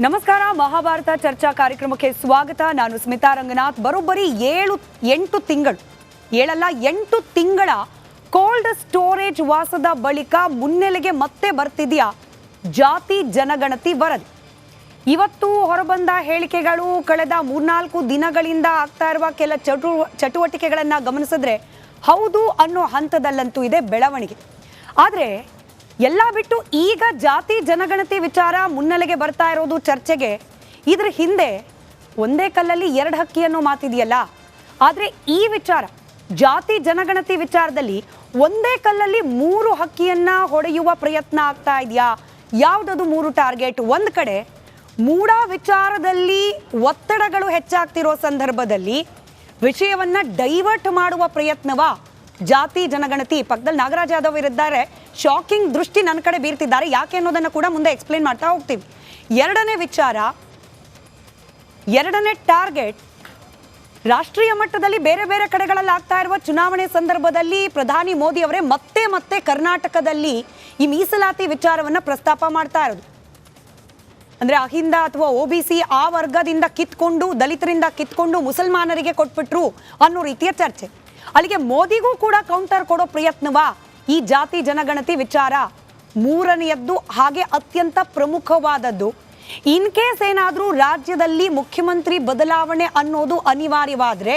ನಮಸ್ಕಾರ. ಮಹಾಭಾರತ ಚರ್ಚಾ ಕಾರ್ಯಕ್ರಮಕ್ಕೆ ಸ್ವಾಗತ. ನಾನು ಸ್ಮಿತಾ ರಂಗನಾಥ್. ಬರೋಬ್ಬರಿ 7-8 ತಿಂಗಳು, 8 ತಿಂಗಳ ಕೋಲ್ಡ್ ಸ್ಟೋರೇಜ್ ವಾಸದ ಬಳಿಕ ಮುನ್ನೆಲೆಗೆ ಮತ್ತೆ ಬರ್ತಿದೆಯಾ ಜಾತಿ ಜನಗಣತಿ ವರದಿ. ಇವತ್ತು ಹೊರಬಂದ ಹೇಳಿಕೆಗಳು ಕಳೆದ 3-4 ದಿನಗಳಿಂದ ಆಗ್ತಾ ಇರುವ ಕೆಲ ಚಟುವಟಿಕೆಗಳನ್ನು ಗಮನಿಸಿದ್ರೆ ಹೌದು ಅನ್ನೋ ಹಂತದಲ್ಲಂತೂ ಇದೆ ಬೆಳವಣಿಗೆ. ಆದರೆ ಎಲ್ಲ ಬಿಟ್ಟು ಈಗ ಜಾತಿ ಜನಗಣತಿ ವಿಚಾರ ಮುನ್ನೆಲೆಗೆ ಬರ್ತಾ ಇರೋದು ಚರ್ಚೆಗೆ. ಇದ್ರ ಹಿಂದೆ ಒಂದೇ ಕಲ್ಲಲ್ಲಿ 2 ಹಕ್ಕಿ ಅನ್ನೋ ಮಾತಿದೆಯಲ್ಲ. ಆದರೆ ಈ ವಿಚಾರ ಜಾತಿ ಜನಗಣತಿ ವಿಚಾರದಲ್ಲಿ ಒಂದೇ ಕಲ್ಲಲ್ಲಿ 3 ಹಕ್ಕಿಯನ್ನ ಹೊಡೆಯುವ ಪ್ರಯತ್ನ ಆಗ್ತಾ ಇದೆಯಾ? ಯಾವುದದು 3 ಟಾರ್ಗೆಟ್? ಒಂದು ಕಡೆ ಮೂಡ ವಿಚಾರದಲ್ಲಿ ಒತ್ತಡಗಳು ಹೆಚ್ಚಾಗ್ತಿರೋ ಸಂದರ್ಭದಲ್ಲಿ ವಿಷಯವನ್ನ ಡೈವರ್ಟ್ ಮಾಡುವ ಪ್ರಯತ್ನವಾ ಜಾತಿ ಜನಗಣತಿ? ಪಕ್ಕದಲ್ಲಿ ನಾಗರಾಜ್ ಯಾದವ್ ಇರಿದ್ದಾರೆ. ಶಾಕಿಂಗ್ ದೃಷ್ಟಿ ನನ್ನ ಕಡೆ ಬೀರ್ತಿದ್ದಾರೆ. ಯಾಕೆ ಅನ್ನೋದನ್ನು ಕೂಡ ಮುಂದೆ ಎಕ್ಸ್ಪ್ಲೇನ್ ಮಾಡ್ತಾ ಹೋಗ್ತೀವಿ. ಎರಡನೇ ವಿಚಾರ, ಎರಡನೇ ಟಾರ್ಗೆಟ್, ರಾಷ್ಟ್ರೀಯ ಮಟ್ಟದಲ್ಲಿ ಬೇರೆ ಬೇರೆ ಕಡೆಗಳಲ್ಲಿ ಆಗ್ತಾ ಇರುವ ಚುನಾವಣೆ ಸಂದರ್ಭದಲ್ಲಿ ಪ್ರಧಾನಿ ಮೋದಿ ಅವರೇ ಮತ್ತೆ ಕರ್ನಾಟಕದಲ್ಲಿ ಈ ಮೀಸಲಾತಿ ವಿಚಾರವನ್ನು ಪ್ರಸ್ತಾಪ ಮಾಡ್ತಾ ಇರೋದು. ಅಂದ್ರೆ ಅಹಿಂದ ಅಥವಾ OBC ಆ ವರ್ಗದಿಂದ ಕಿತ್ಕೊಂಡು, ದಲಿತರಿಂದ ಕಿತ್ಕೊಂಡು ಮುಸಲ್ಮಾನರಿಗೆ ಕೊಟ್ಬಿಟ್ರು ಅನ್ನೋ ರೀತಿಯ ಚರ್ಚೆ. ಅಲ್ಲಿಗೆ ಮೋದಿಗೂ ಕೂಡ ಕೌಂಟರ್ ಕೊಡೋ ಪ್ರಯತ್ನವಾ ಈ ಜಾತಿ ಜನಗಣತಿ ವಿಚಾರ? ಮೂರನೆಯದ್ದು, ಹಾಗೆ ಅತ್ಯಂತ ಪ್ರಮುಖವಾದದ್ದು, ಇನ್ ಕೇಸ್ ಏನಾದರೂ ರಾಜ್ಯದಲ್ಲಿ ಮುಖ್ಯಮಂತ್ರಿ ಬದಲಾವಣೆ ಅನ್ನೋದು ಅನಿವಾರ್ಯವಾದರೆ,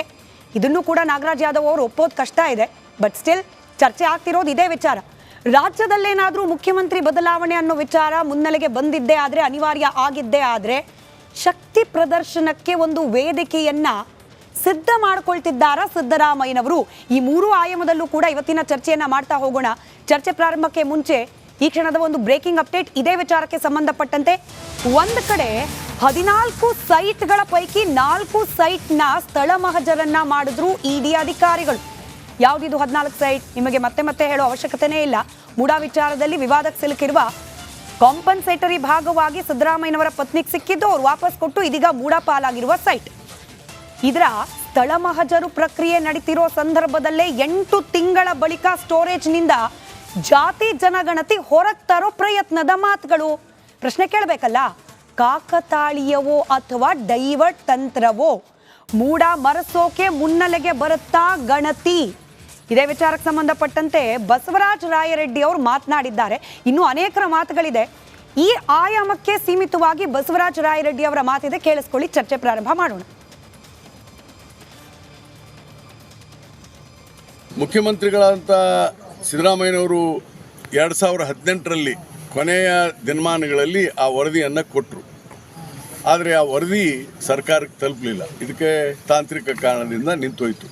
ಇದನ್ನು ಕೂಡ ನಾಗರಾಜ್ ಯಾದವ್ ಅವರು ಒಪ್ಪೋದು ಕಷ್ಟ ಇದೆ, ಬಟ್ ಸ್ಟಿಲ್ ಚರ್ಚೆ ಆಗ್ತಿರೋದು ಇದೇ ವಿಚಾರ. ರಾಜ್ಯದಲ್ಲೇನಾದರೂ ಮುಖ್ಯಮಂತ್ರಿ ಬದಲಾವಣೆ ಅನ್ನೋ ವಿಚಾರ ಮುನ್ನೆಲೆಗೆ ಬಂದಿದ್ದೇ ಆದರೆ, ಅನಿವಾರ್ಯ ಆಗಿದ್ದೇ ಆದರೆ, ಶಕ್ತಿ ಪ್ರದರ್ಶನಕ್ಕೆ ಒಂದು ವೇದಿಕೆಯನ್ನ ಸಿದ್ಧ ಮಾಡ್ಕೊಳ್ತಿದ್ದಾರಾ ಸಿದ್ದರಾಮಯ್ಯನವರು? ಈ 3 ಆಯಾಮದಲ್ಲೂ ಕೂಡ ಇವತ್ತಿನ ಚರ್ಚೆಯನ್ನ ಮಾಡ್ತಾ ಹೋಗೋಣ. ಚರ್ಚೆ ಪ್ರಾರಂಭಕ್ಕೆ ಮುಂಚೆ ಈ ಕ್ಷಣದ ಒಂದು ಬ್ರೇಕಿಂಗ್ ಅಪ್ಡೇಟ್ ಇದೇ ವಿಚಾರಕ್ಕೆ ಸಂಬಂಧಪಟ್ಟಂತೆ. ಒಂದು ಕಡೆ 14 ಸೈಟ್ಗಳ ಪೈಕಿ 4 ಸೈಟ್ನ ಸ್ಥಳ ಮಹಜರನ್ನ ಮಾಡಿದ್ರು ಇಡಿ ಅಧಿಕಾರಿಗಳು. ಯಾವುದಿದು 14 ಸೈಟ್? ನಿಮಗೆ ಮತ್ತೆ ಹೇಳೋ ಅವಶ್ಯಕತೆನೇ ಇಲ್ಲ. ಮೂಡಾ ವಿಚಾರದಲ್ಲಿ ವಿವಾದಕ್ಕೆ ಸಿಲುಕಿರುವ ಕಾಂಪನ್ಸೇಟರಿ ಭಾಗವಾಗಿ ಸಿದ್ದರಾಮಯ್ಯನವರ ಪತ್ನಿಗೆ ಸಿಕ್ಕಿದ್ದು, ಅವ್ರು ವಾಪಸ್ ಕೊಟ್ಟು ಇದೀಗ ಮೂಡಾ ಪಾಲಾಗಿರುವ ಸೈಟ್. ಇದರ ಸ್ಥಳ ಮಹಜರು ಪ್ರಕ್ರಿಯೆ ನಡೀತಿರೋ ಸಂದರ್ಭದಲ್ಲೇ 8 ತಿಂಗಳ ಬಳಿಕ ಸ್ಟೋರೇಜ್ನಿಂದ ಜಾತಿ ಜನಗಣತಿ ಹೊರಗೆ ತರೋ ಪ್ರಯತ್ನದ ಮಾತುಗಳು. ಪ್ರಶ್ನೆ ಕೇಳಬೇಕಲ್ಲ, ಕಾಕತಾಳೀಯವೋ ಅಥವಾ ಡೈವರ್ಟ್ ತಂತ್ರವೋ? ಮೂಡ ಮರೆಸೋಕೆ ಮುನ್ನೆಲೆಗೆ ಬರುತ್ತಾ ಗಣತಿ? ಇದೇ ವಿಚಾರಕ್ಕೆ ಸಂಬಂಧಪಟ್ಟಂತೆ ಬಸವರಾಜ ರಾಯರೆಡ್ಡಿ ಅವರು ಮಾತನಾಡಿದ್ದಾರೆ. ಇನ್ನೂ ಅನೇಕರ ಮಾತುಗಳಿದೆ. ಈ ಆಯಾಮಕ್ಕೆ ಸೀಮಿತವಾಗಿ ಬಸವರಾಜ ರಾಯರೆಡ್ಡಿ ಅವರ ಮಾತಿದೆ, ಕೇಳಿಸ್ಕೊಳ್ಳಿ, ಚರ್ಚೆ ಪ್ರಾರಂಭ ಮಾಡೋಣ. ಮುಖ್ಯಮಂತ್ರಿಗಳಂತ ಸಿದ್ದರಾಮಯ್ಯನವರು 2018ರಲ್ಲಿ ಕೊನೆಯ ದಿನಮಾನಗಳಲ್ಲಿ ಆ ವರದಿಯನ್ನು ಕೊಟ್ಟರು. ಆದರೆ ಆ ವರದಿ ಸರ್ಕಾರಕ್ಕೆ ತಲುಪಲಿಲ್ಲ. ಇದಕ್ಕೆ ತಾಂತ್ರಿಕ ಕಾರಣದಿಂದ ನಿಂತೋಯ್ತು.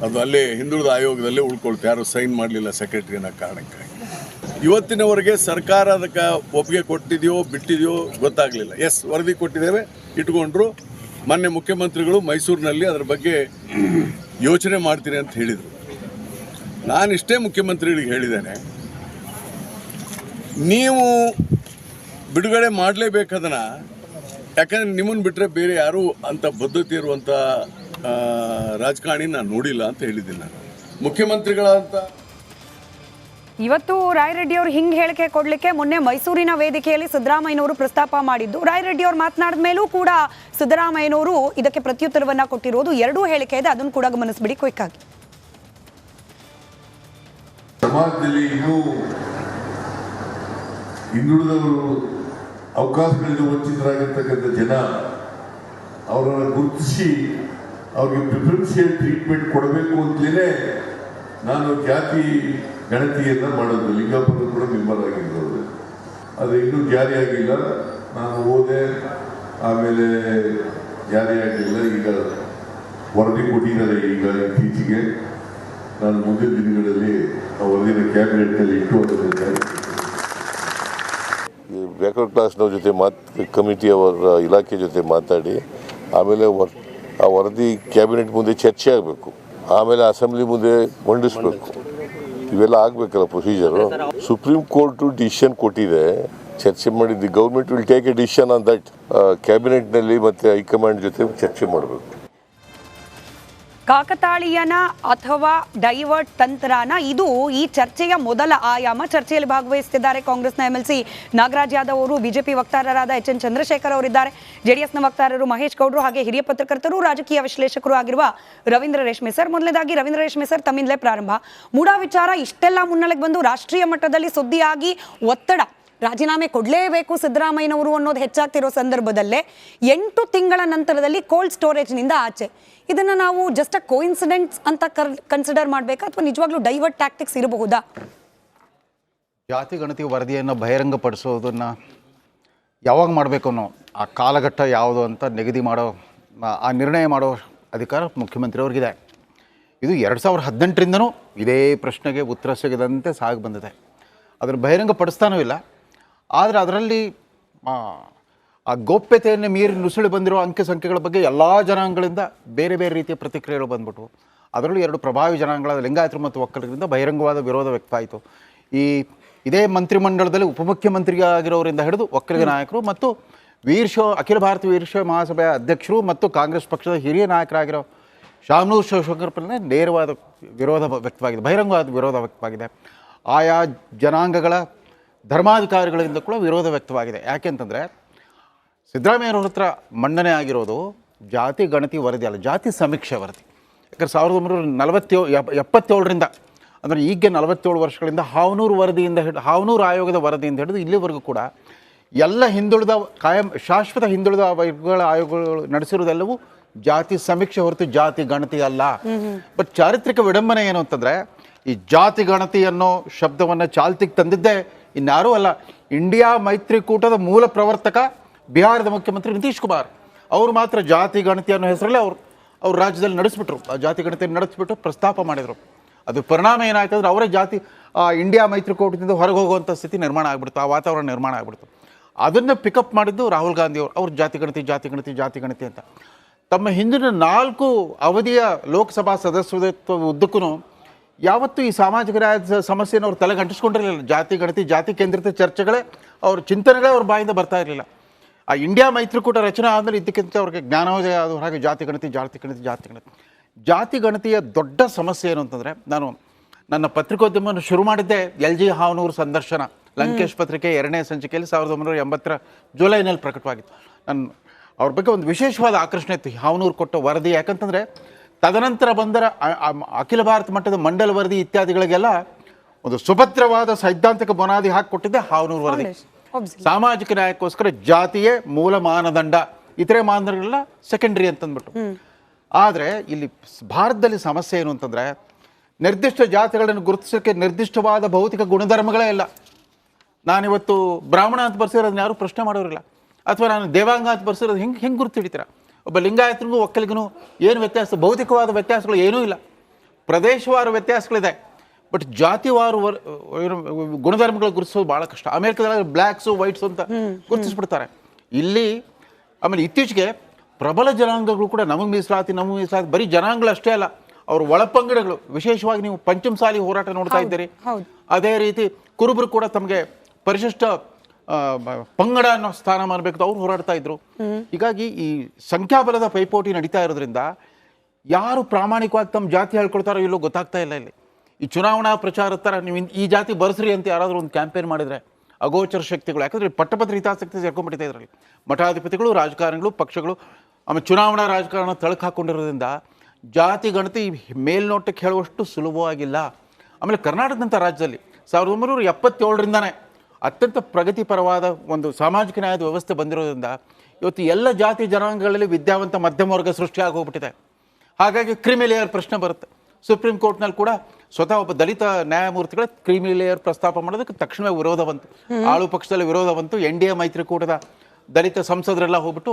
ಅದು ಅಲ್ಲೇ ಹಿಂದುಳಿದ ಆಯೋಗದಲ್ಲೇ ಉಳ್ಕೊಳ್ತು. ಯಾರು ಸೈನ್ ಮಾಡಲಿಲ್ಲ ಸೆಕ್ರೆಟರಿ ಅನ್ನೋ ಕಾರಣಕ್ಕಾಗಿ. ಇವತ್ತಿನವರೆಗೆ ಸರ್ಕಾರ ಅದಕ್ಕೆ ಒಪ್ಪಿಗೆ ಕೊಟ್ಟಿದೆಯೋ ಬಿಟ್ಟಿದೆಯೋ ಗೊತ್ತಾಗಲಿಲ್ಲ. ಎಸ್, ವರದಿ ಕೊಟ್ಟಿದ್ದೇವೆ, ಇಟ್ಕೊಂಡ್ರು. ಮೊನ್ನೆ ಮುಖ್ಯಮಂತ್ರಿಗಳು ಮೈಸೂರಿನಲ್ಲಿ ಅದರ ಬಗ್ಗೆ ಯೋಚನೆ ಮಾಡ್ತೀನಿ ಅಂತ ಹೇಳಿದರು. ನಾನಿಷ್ಟೇ ಮುಖ್ಯಮಂತ್ರಿಗಳಿಗೆ ಹೇಳಿದ್ದೇನೆ, ನೀವು ಬಿಡುಗಡೆ ಮಾಡಲೇಬೇಕದನ್ನು. ಯಾಕಂದರೆ ನಿಮ್ಮನ್ನು ಬಿಟ್ಟರೆ ಬೇರೆ ಯಾರೂ ಅಂಥ ಬದ್ಧತೆ ಇರುವಂಥ ರಾಜಕಾರಣಿ ನಾನು ನೋಡಿಲ್ಲ ಅಂತ ಹೇಳಿದ್ದೀನಿ. ನಾನು ಮುಖ್ಯಮಂತ್ರಿಗಳಂತ ಇವತ್ತು ರಾಯರೆಡ್ಡಿ ಅವರು ಹಿಂಗೆ ಹೇಳಿಕೆ ಕೊಡಲಿಕ್ಕೆ ಮೊನ್ನೆ ಮೈಸೂರಿನ ವೇದಿಕೆಯಲ್ಲಿ ಸಿದ್ದರಾಮಯ್ಯನವರು ಪ್ರಸ್ತಾಪ ಮಾಡಿದ್ದು. ರಾಯರೆಡ್ಡಿ ಅವರು ಮಾತನಾಡಿದ ಮೇಲೂ ಕೂಡ ಸಿದ್ದರಾಮಯ್ಯನವರು ಇದಕ್ಕೆ ಪ್ರತ್ಯುತ್ತರವನ್ನ ಕೊಟ್ಟಿರೋದು. 2 ಹೇಳಿಕೆ ಇದೆ, ಅದನ್ನು ಕೂಡ ಗಮನಿಸ್ಬಿಡಿ ಕ್ವಿಕ್ ಆಗಿ. ಸಮಾಜದಲ್ಲಿ ಇನ್ನೂ ಹಿಂದುಳಿದವರು, ಅವಕಾಶಗಳಿಂದ ವಂಚಿತರಾಗಿರ್ತಕ್ಕಂಥ ಜನ, ಅವರನ್ನು ಗುರುತಿಸಿ ಅವ್ರಿಗೆ ಪ್ರಿಫರೆನ್ಷಿಯಲ್ ಟ್ರೀಟ್ಮೆಂಟ್ ಕೊಡಬೇಕು ಅಂತಲೇ ನಾನು ಜಾತಿ ಗಣತಿಯನ್ನ ಮಾಡೋದು. ಲಿಂಗಾಪುರ ಕೂಡ ಮೆಂಬರ್ ಆಗಿರೋದು, ಅದು ಇನ್ನೂ ಜಾರಿಯಾಗಿಲ್ಲ. ನಾನು ಹೋದೆ, ಆಮೇಲೆ ಜಾರಿಯಾಗಲಿಲ್ಲ. ಈಗ ವರದಿ ಕೊಟ್ಟಿದ್ದಾರೆ. ಈಗ ಇತ್ತೀಚೆಗೆ ನಾನು ಮುಂದಿನ ದಿನಗಳಲ್ಲಿ ಆ ವರದಿನ ಕ್ಯಾಬಿನೆಟ್ನಲ್ಲಿ ಇಟ್ಟು ಬ್ಯಾಕ್ವರ್ಡ್ ಕ್ಲಾಸ್ನವ್ರ ಜೊತೆ ಕಮಿಟಿಯವರ ಇಲಾಖೆ ಜೊತೆ ಮಾತಾಡಿ, ಆಮೇಲೆ ಆ ವರದಿ ಕ್ಯಾಬಿನೆಟ್ ಮುಂದೆ ಚರ್ಚೆ ಆಗಬೇಕು, ಆಮೇಲೆ ಅಸೆಂಬ್ಲಿ ಮುಂದೆ ಮಂಡಿಸಬೇಕು. ಇವೆಲ್ಲ ಆಗಬೇಕಲ್ಲ ಪ್ರೊಸೀಜರು. ಸುಪ್ರೀಂ ಕೋರ್ಟು ಡಿಸಿಷನ್ ಕೊಟ್ಟಿದೆ, ಚರ್ಚೆ ಮಾಡಿದ್ದು. Government will take a decision on that. ಕ್ಯಾಬಿನೆಟ್ನಲ್ಲಿ ಮತ್ತು ಹೈಕಮಾಂಡ್ ಜೊತೆ ಚರ್ಚೆ ಮಾಡಬೇಕು. ಕಾಕತಾಳೀಯನ ಅಥವಾ ಡೈವರ್ಟ್ ತಂತ್ರನ, ಇದು ಈ ಚರ್ಚೆಯ ಮೊದಲ ಆಯಾಮ. ಚರ್ಚೆಯಲ್ಲಿ ಭಾಗವಹಿಸುತ್ತಿದ್ದಾರೆ ಕಾಂಗ್ರೆಸ್ನ MLC ನಾಗರಾಜ್ ಯಾದವ್ ಅವರು, ಬಿಜೆಪಿ ವಕ್ತಾರರಾದ HN ಚಂದ್ರಶೇಖರ್ ಅವರಿದ್ದಾರೆ, JDSನ ವಕ್ತಾರರು ಮಹೇಶ್ ಗೌಡ್ರು, ಹಾಗೆ ಹಿರಿಯ ಪತ್ರಕರ್ತರು ರಾಜಕೀಯ ವಿಶ್ಲೇಷಕರು ಆಗಿರುವ ರವೀಂದ್ರ ರೇಷ್ಮೆ ಸರ್. ಮೊದಲನೇದಾಗಿ ರವೀಂದ್ರ ರೇಷ್ಮೆ ಸರ್, ತಮ್ಮಿಂದಲೇ ಪ್ರಾರಂಭ. ಮೂಡಾ ವಿಚಾರ ಇಷ್ಟೆಲ್ಲ ಮುನ್ನೆಲೆಗೆ ಬಂದು ರಾಷ್ಟ್ರೀಯ ಮಟ್ಟದಲ್ಲಿ ಸುದ್ದಿಯಾಗಿ ಒತ್ತಡ, ರಾಜೀನಾಮೆ ಕೊಡಲೇಬೇಕು ಸಿದ್ದರಾಮಯ್ಯನವರು ಅನ್ನೋದು ಹೆಚ್ಚಾಗ್ತಿರೋ ಸಂದರ್ಭದಲ್ಲೇ 8 ತಿಂಗಳ ನಂತರದಲ್ಲಿ ಕೋಲ್ಡ್ ಸ್ಟೋರೇಜ್ನಿಂದ ಆಚೆ, ಇದನ್ನು ನಾವು ಜಸ್ಟ್ ಅ ಕೋಇನ್ಸಿಡೆಂಟ್ಸ್ ಅಂತ ಕನ್ಸಿಡರ್ ಮಾಡಬೇಕಾ ಅಥವಾ ನಿಜವಾಗ್ಲೂ ಡೈವರ್ಟ್ ಟ್ಯಾಕ್ಟಿಕ್ಸ್ ಇರಬಹುದಾ? ಜಾತಿ ಗಣತಿ ವರದಿಯನ್ನು ಬಹಿರಂಗಪಡಿಸೋದನ್ನು ಯಾವಾಗ ಮಾಡಬೇಕು ಅನ್ನೋ ಆ ಕಾಲಘಟ್ಟ ಯಾವುದು ಅಂತ ನಿಗದಿ ಮಾಡೋ, ಆ ನಿರ್ಣಯ ಮಾಡೋ ಅಧಿಕಾರ ಮುಖ್ಯಮಂತ್ರಿಯವ್ರಿಗಿದೆ. ಇದು 2018ರಿಂದನೂ ಇದೇ ಪ್ರಶ್ನೆಗೆ ಉತ್ತರ ಸಿಗದಂತೆ ಸಾಗಿ ಬಂದಿದೆ. ಅದನ್ನು ಬಹಿರಂಗಪಡಿಸ್ತಾನೂ ಇಲ್ಲ. ಆದರೆ ಅದರಲ್ಲಿ ಆ ಗೌಪ್ಯತೆಯನ್ನು ಮೀರಿ ನುಸುಳಿ ಬಂದಿರೋ ಅಂಕೆ ಸಂಖ್ಯೆಗಳ ಬಗ್ಗೆ ಎಲ್ಲ ಜನಾಂಗಗಳಿಂದ ಬೇರೆ ಬೇರೆ ರೀತಿಯ ಪ್ರತಿಕ್ರಿಯೆಗಳು ಬಂದ್ಬಿಟ್ಟು, ಅದರಲ್ಲೂ 2 ಪ್ರಭಾವಿ ಜನಾಂಗಗಳಾದ ಲಿಂಗಾಯತರು ಮತ್ತು ಒಕ್ಕಲಿಗರಿಂದ ಬಹಿರಂಗವಾದ ವಿರೋಧ ವ್ಯಕ್ತ ಆಯಿತು. ಇದೇ ಮಂತ್ರಿಮಂಡಲದಲ್ಲಿ ಉಪಮುಖ್ಯಮಂತ್ರಿಯಾಗಿರೋರಿಂದ ಹಿಡಿದು ಒಕ್ಕಲಿಗ ನಾಯಕರು ಮತ್ತು ಅಖಿಲ ಭಾರತ ವೀರಶೈವ ಮಹಾಸಭೆಯ ಅಧ್ಯಕ್ಷರು ಮತ್ತು ಕಾಂಗ್ರೆಸ್ ಪಕ್ಷದ ಹಿರಿಯ ನಾಯಕರಾಗಿರೋ ಶಾಮನೂರ್ ಶಿವಶಂಕರಪ್ಪನೇ ನೇರವಾದ ವಿರೋಧ ವ್ಯಕ್ತವಾಗಿದೆ, ಬಹಿರಂಗವಾದ ವಿರೋಧ ವ್ಯಕ್ತವಾಗಿದೆ. ಆಯಾ ಜನಾಂಗಗಳ ಧರ್ಮಾಧಿಕಾರಿಗಳಿಂದ ಕೂಡ ವಿರೋಧ ವ್ಯಕ್ತವಾಗಿದೆ. ಯಾಕೆಂತಂದರೆ ಸಿದ್ದರಾಮಯ್ಯವ್ರ ಹತ್ರ ಮಂಡನೆ ಆಗಿರೋದು ಜಾತಿ ಗಣತಿ ವರದಿ ಅಲ್ಲ, ಜಾತಿ ಸಮೀಕ್ಷೆ ವರದಿ. ಯಾಕಂದರೆ 1977ರಿಂದ ಅಂದರೆ ಈಗ 47 ವರ್ಷಗಳಿಂದ ಹಾವನೂರು ವರದಿಯಿಂದ ಹಾವನೂರು ಆಯೋಗದ ವರದಿಯಿಂದ ಹಿಡಿದು ಇಲ್ಲಿವರೆಗೂ ಕೂಡ ಎಲ್ಲ ಹಿಂದುಳಿದ ಶಾಶ್ವತ ಹಿಂದುಳಿದ ವರ್ಗಗಳ ಆಯೋಗಗಳು ನಡೆಸಿರೋದೆಲ್ಲವೂ ಜಾತಿ ಸಮೀಕ್ಷೆ ಹೊರತು ಜಾತಿ ಗಣತಿ ಅಲ್ಲ. ಬಟ್ ಚಾರಿತ್ರಿಕ ವಿಡಂಬನೆ ಏನು ಅಂತಂದರೆ, ಈ ಜಾತಿ ಗಣತಿ ಅನ್ನೋ ಶಬ್ದವನ್ನು ಚಾಲ್ತಿಗೆ ತಂದಿದ್ದೇ ಇನ್ಯಾರೂ ಅಲ್ಲ, ಇಂಡಿಯಾ ಮೈತ್ರಿಕೂಟದ ಮೂಲ ಪ್ರವರ್ತಕ ಬಿಹಾರದ ಮುಖ್ಯಮಂತ್ರಿ ನಿತೀಶ್ ಕುಮಾರ್. ಅವರು ಮಾತ್ರ ಜಾತಿ ಗಣತಿ ಅನ್ನೋ ಹೆಸರಲ್ಲೇ ಅವ್ರು ರಾಜ್ಯದಲ್ಲಿ ನಡೆಸ್ಬಿಟ್ರು, ಆ ಜಾತಿ ಗಣತಿಯನ್ನು ನಡೆಸ್ಬಿಟ್ಟು ಪ್ರಸ್ತಾಪ ಮಾಡಿದರು. ಅದು ಪರಿಣಾಮ ಏನಾಯ್ತು ಅಂದರೆ ಅವರೇ ಇಂಡಿಯಾ ಮೈತ್ರಿಕೂಟದಿಂದ ಹೊರಗೆ ಹೋಗುವಂಥ ಸ್ಥಿತಿ ನಿರ್ಮಾಣ ಆಗಿಬಿಡ್ತು, ಆ ವಾತಾವರಣ ನಿರ್ಮಾಣ ಆಗಿಬಿಡ್ತು. ಅದನ್ನು ಪಿಕಪ್ ಮಾಡಿದ್ದು ರಾಹುಲ್ ಗಾಂಧಿ ಅವ್ರು ಜಾತಿ ಗಣತಿ ಅಂತ. ತಮ್ಮ ಹಿಂದಿನ 4 ಅವಧಿಯ ಲೋಕಸಭಾ ಸದಸ್ಯತ್ವ ಉದ್ದಕ್ಕೂ ಯಾವತ್ತೂ ಈ ಸಾಮಾಜಿಕ ನ್ಯಾಯದ ಸಮಸ್ಯೆಯನ್ನು ಅವ್ರು ತಲೆಗೆ ಅಂಟಿಸ್ಕೊಂಡಿರಲಿಲ್ಲ. ಜಾತಿ ಗಣತಿ, ಜಾತಿ ಕೇಂದ್ರಿತ ಚರ್ಚೆಗಳೇ, ಅವ್ರ ಚಿಂತನೆಗಳೇ ಅವ್ರ ಬಾಯಿಂದ ಬರ್ತಾ ಇರಲಿಲ್ಲ. ಆ ಇಂಡಿಯಾ ಮೈತ್ರಿಕೂಟ ರಚನೆ ಆದಮೇಲೆ ಇದಕ್ಕಿಂತ ಅವ್ರಿಗೆ ಜ್ಞಾನೋದಯ ಆದ ಹಾಗೆ ಜಾತಿ ಗಣತಿಯ ದೊಡ್ಡ ಸಮಸ್ಯೆ ಏನು ಅಂತಂದರೆ, ನಾನು ನನ್ನ ಪತ್ರಿಕೋದ್ಯಮವನ್ನು ಶುರು ಮಾಡಿದ್ದೆ LG ಹಾವನೂರು ಸಂದರ್ಶನ, ಲಂಕೇಶ್ ಪತ್ರಿಕೆ 2ನೇ ಸಂಚಿಕೆಯಲ್ಲಿ 1980 ಜುಲೈನಲ್ಲಿ ಪ್ರಕಟವಾಗಿತ್ತು. ಅವ್ರ ಬಗ್ಗೆ ಒಂದು ವಿಶೇಷವಾದ ಆಕರ್ಷಣೆ ಇತ್ತು ಹಾವನೂರು ಕೊಟ್ಟ ವರದಿ. ಯಾಕಂತಂದರೆ ತದನಂತರ ಬಂದರ ಅಖಿಲ ಭಾರತ ಮಟ್ಟದ ಮಂಡಲ ವರದಿ ಇತ್ಯಾದಿಗಳಿಗೆಲ್ಲ ಒಂದು ಸುಭದ್ರವಾದ ಸೈದ್ಧಾಂತಿಕ ಬುನಾದಿ ಹಾಕಿಕೊಟ್ಟಿದ್ದೆ ಹಾವನೂರು ವರದಿ. ಸಾಮಾಜಿಕ ನ್ಯಾಯಕ್ಕೋಸ್ಕರ ಜಾತಿಯೇ ಮೂಲ ಮಾನದಂಡ, ಇತರೆ ಮಾನದಂಡಗಳೆಲ್ಲ ಸೆಕೆಂಡ್ರಿ ಅಂತಂದ್ಬಿಟ್ಟು. ಆದರೆ ಇಲ್ಲಿ ಭಾರತದಲ್ಲಿ ಸಮಸ್ಯೆ ಏನು ಅಂತಂದರೆ, ನಿರ್ದಿಷ್ಟ ಜಾತಿಗಳನ್ನು ಗುರುತಿಸೋಕ್ಕೆ ನಿರ್ದಿಷ್ಟವಾದ ಭೌತಿಕ ಗುಣಧರ್ಮಗಳೇ ಇಲ್ಲ. ನಾನಿವತ್ತು ಬ್ರಾಹ್ಮಣ ಅಂತ ಬರ್ಸಿರೋದನ್ನ ಯಾರೂ ಪ್ರಶ್ನೆ ಮಾಡೋರಿಲ್ಲ, ಅಥವಾ ನಾನು ದೇವಾಂಗ ಅಂತ ಬರ್ಸಿರೋದು ಹೆಂಗೆ ಗುರುತು ಹಿಡಿತೀರ? ಒಬ್ಬ ಲಿಂಗಾಯತರಿಗೂ ಒಕ್ಕಲಿಗನೂ ಏನು ವ್ಯತ್ಯಾಸ? ಭೌತಿಕವಾದ ವ್ಯತ್ಯಾಸಗಳು ಏನೂ ಇಲ್ಲ, ಪ್ರದೇಶವಾರು ವ್ಯತ್ಯಾಸಗಳಿದೆ. ಬಟ್ ಜಾತಿವಾರು ಗುಣಧರ್ಮಗಳು ಗುರುತಿಸೋದು ಭಾಳ ಕಷ್ಟ. ಅಮೆರಿಕದಲ್ಲಿ ಬ್ಲ್ಯಾಕ್ಸು ವೈಟ್ಸು ಅಂತ ಗುರುತಿಸ್ಬಿಡ್ತಾರೆ. ಇಲ್ಲಿ ಆಮೇಲೆ ಇತ್ತೀಚೆಗೆ ಪ್ರಬಲ ಜನಾಂಗಗಳು ಕೂಡ ನಮಗೆ ಮೀಸಲಾತಿ ಬರೀ ಜನಾಂಗಗಳು ಅಷ್ಟೇ ಅಲ್ಲ, ಅವ್ರ ಒಳಪಂಗಡಗಳು, ವಿಶೇಷವಾಗಿ ನೀವು ಪಂಚಮಸಾಲಿ ಹೋರಾಟ ನೋಡ್ತಾ ಇದ್ದೀರಿ. ಅದೇ ರೀತಿ ಕುರುಬರು ಕೂಡ ತಮಗೆ ಪರಿಶಿಷ್ಟ ಪಂಗಡ ಅನ್ನೋ ಸ್ಥಾನಮಾನ ಬೇಕು ಅವ್ರು ಹೋರಾಡ್ತಾ ಇದ್ರು. ಹೀಗಾಗಿ ಈ ಸಂಖ್ಯಾಬಲದ ಪೈಪೋಟಿ ನಡೀತಾ ಇರೋದ್ರಿಂದ ಯಾರು ಪ್ರಾಮಾಣಿಕವಾಗಿ ತಮ್ಮ ಜಾತಿ ಹೇಳ್ಕೊಳ್ತಾರೋ ಇಲ್ಲೋ ಗೊತ್ತಾಗ್ತಾ ಇಲ್ಲ. ಇಲ್ಲಿ ಈ ಚುನಾವಣಾ ಪ್ರಚಾರ ಥರ ನೀವು ಈ ಜಾತಿ ಬರ್ಸ್ರಿ ಅಂತ ಯಾರಾದರೂ ಒಂದು ಕ್ಯಾಂಪೇನ್ ಮಾಡಿದರೆ ಅಗೋಚರ ಶಕ್ತಿಗಳು, ಯಾಕಂದರೆ ಪಟ್ಟಭದ್ರ ಹಿತಾಸಕ್ತಿ ಸೇರ್ಕೊಂಡ್ಬಿಟ್ಟಿದೆ ಇದರಲ್ಲಿ. ಮಠಾಧಿಪತಿಗಳು, ರಾಜಕಾರಣಿಗಳು, ಪಕ್ಷಗಳು, ಆಮೇಲೆ ಚುನಾವಣಾ ರಾಜಕಾರಣ ತಳಕು ಹಾಕ್ಕೊಂಡಿರೋದ್ರಿಂದ ಜಾತಿ ಗಣತಿ ಮೇಲ್ನೋಟಕ್ಕೆ ಹೇಳುವಷ್ಟು ಸುಲಭವಾಗಿಲ್ಲ. ಆಮೇಲೆ ಕರ್ನಾಟಕದಂಥ ರಾಜ್ಯದಲ್ಲಿ 1977ರಿಂದನೇ ಅತ್ಯಂತ ಪ್ರಗತಿಪರವಾದ ಒಂದು ಸಾಮಾಜಿಕ ನ್ಯಾಯದ ವ್ಯವಸ್ಥೆ ಬಂದಿರೋದ್ರಿಂದ ಇವತ್ತು ಎಲ್ಲ ಜಾತಿ ಜನಾಂಗಗಳಲ್ಲಿ ವಿದ್ಯಾವಂತ ಮಧ್ಯಮ ವರ್ಗ ಸೃಷ್ಟಿಯಾಗಿ ಹೋಗ್ಬಿಟ್ಟಿದೆ. ಹಾಗಾಗಿ ಕ್ರಿಮಿ ಲೇಯರ್ ಪ್ರಶ್ನೆ ಬರುತ್ತೆ. ಸುಪ್ರೀಂ ಕೋರ್ಟ್ನಲ್ಲಿ ಕೂಡ ಸ್ವತಃ ಒಬ್ಬ ದಲಿತ ನ್ಯಾಯಮೂರ್ತಿಗಳ ಕ್ರಿಮಿ ಲೇಯರ್ ಪ್ರಸ್ತಾಪ ಮಾಡೋದಕ್ಕೆ ತಕ್ಷಣವೇ ವಿರೋಧ ಬಂತು, ಆಳು ಪಕ್ಷದಲ್ಲಿ ವಿರೋಧ ಬಂತು. NDA ಮೈತ್ರಿಕೂಟದ ದಲಿತ ಸಂಸದರೆಲ್ಲ ಹೋಗ್ಬಿಟ್ಟು